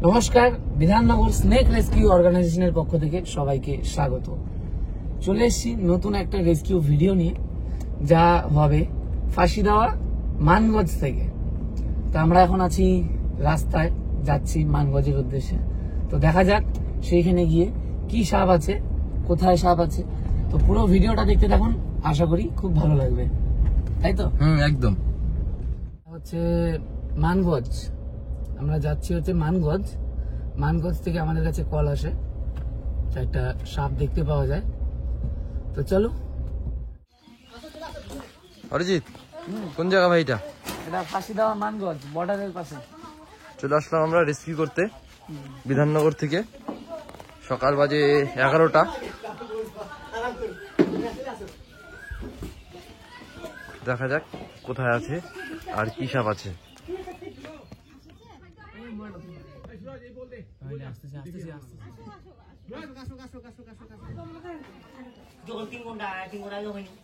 নমস্কার, Bidhannagar snake rescue অর্গানাইজেশনের পক্ষ থেকে সবাইকে স্বাগত। চলে এসেছি নতুন একটা রেস্কিউ ভিডিও নিয়ে, যা হবে ফাঁসি দেওয়া মানগঞ্জ থেকে। তো আমরা এখন আছি রাস্তায়, যাচ্ছি মানগঞ্জের উদ্দেশ্যে। তো দেখা যাক সেইখানে গিয়ে কি সাপ আছে, কোথায় সাপ আছে। তো পুরো ভিডিওটা দেখতে থাকুন, আশা করি খুব ভালো লাগবে, তাই তো? একদম। হচ্ছে মানগঞ্জ, আমরা যাচ্ছি হচ্ছে মানগঞ্জ। মানগঞ্জ থেকে আমাদের কাছে কল আসে, একটা সাপ দেখতে পাওয়া যায়। তো চলো। অরিজিৎ, কোন জায়গা ভাই এটা? এটা ফাঁসি দেওয়া মানগঞ্জ বর্ডারের পাশে। চলে আসলাম আমরা রেস্কিউ করতে বিধাননগর থেকে। সকাল বাজে 11টা। দেখা যাক কোথায় আছে আর কি সাপ আছে।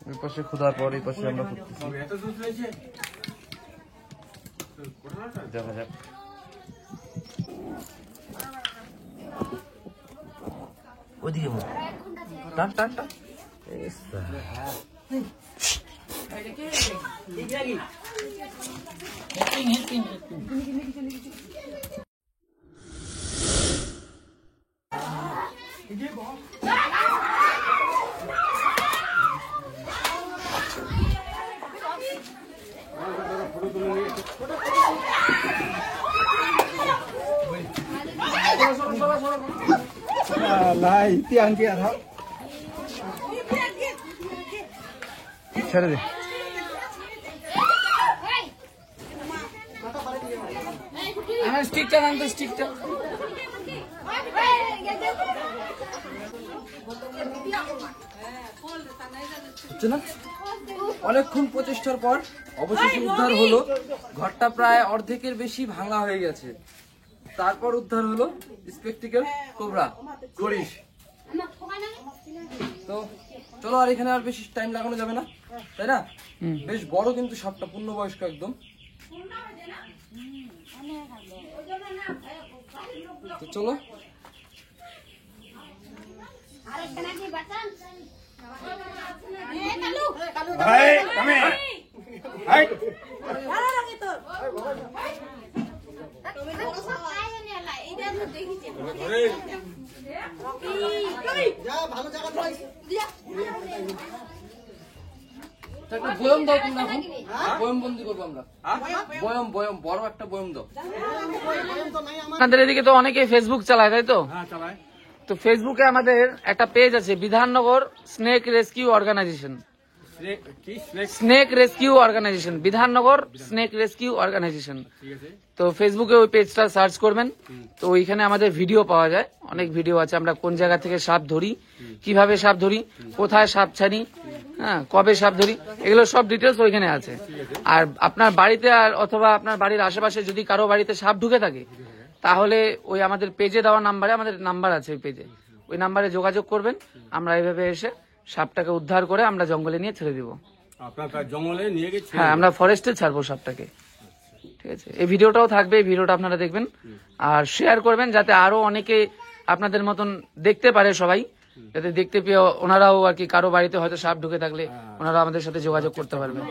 ওই পাশে খোদার পর এই পাশে আমরা খুঁজতেছি। দেখা যাক। ওইদিকে টান টান টান। ছেড়ে দে। স্টিকটা আনতে, স্টিকটা। হচ্ছে না? অনেকক্ষণ প্রচেষ্টার পর অবশেষে উদ্ধার হলো। ঘরটা প্রায় অর্ধেকের বেশি ভাঙা হয়ে গেছে। তারপর উদ্ধার হলো স্পেকটিক্যাল কোবরা গরিশ। তো চলো, আর এখানে আর বেশি টাইম লাগানো যাবে না, তাই না? বেশ বড় কিন্তু সাপটা, পূর্ণবয়স্ক একদম। তো চলো। বয়ম দাও তোমরা, এখন বয়ম বন্দি করবো আমরা। বয়ম বয়ম বড় একটা বয়ম দাও। আপনাদের এদিকে তো অনেকে ফেসবুক চালায়, তাই তো? তো ফেসবুকে আমাদের একটা পেজ আছে, Bidhannagar snake rescue organisation. Snake rescue organisation, Bidhannagar snake rescue organisation. তো ফেসবুকে ওই পেজটা সার্চ করবেন, তো ওইখানে আমাদের ভিডিও পাওয়া যায়, অনেক ভিডিও আছে। আমরা কোন জায়গা থেকে সাপ ধরি, কিভাবে সাপ ধরি, কোথায় সাপ ছাড়ি, হ্যাঁ, কবে সাপ ধরি, এগুলো সব ডিটেলস ওইখানে আছে। আর আপনার বাড়িতে আর অথবা আপনার বাড়ির আশেপাশে যদি কারো বাড়িতে সাপ ঢুকে থাকে, তাহলে ওই আমাদের পেজে দেওয়া নাম্বারে, আমাদের নাম্বার আছে ওই পেজে, ওই নাম্বারে যোগাযোগ করবেন। আমরা এইভাবে এসে সাপটাকে উদ্ধার করে আমরা জঙ্গলে নিয়ে ছেড়ে দিব। হ্যাঁ, আমরা ফরেস্টে ছাড়বো সাপটাকে, ঠিক আছে? এই ভিডিওটাও থাকবে, এই ভিডিওটা আপনারা দেখবেন আর শেয়ার করবেন, যাতে আরো অনেকে আপনাদের মতন দেখতে পারে, সবাই যাতে দেখতে পেয়ে ওনারাও আর কি, কারো বাড়িতে হয়তো সাপ ঢুকে থাকলে ওনারা আমাদের সাথে যোগাযোগ করতে পারবেন।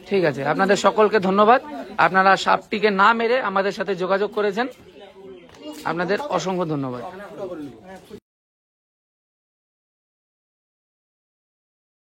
ঠিক আছে, আপনাদের সকলকে ধন্যবাদ। আপনারা সাপটিকে না মেরে আমাদের সাথে যোগাযোগ করেছেন, আপনাদের অসংখ্য ধন্যবাদ।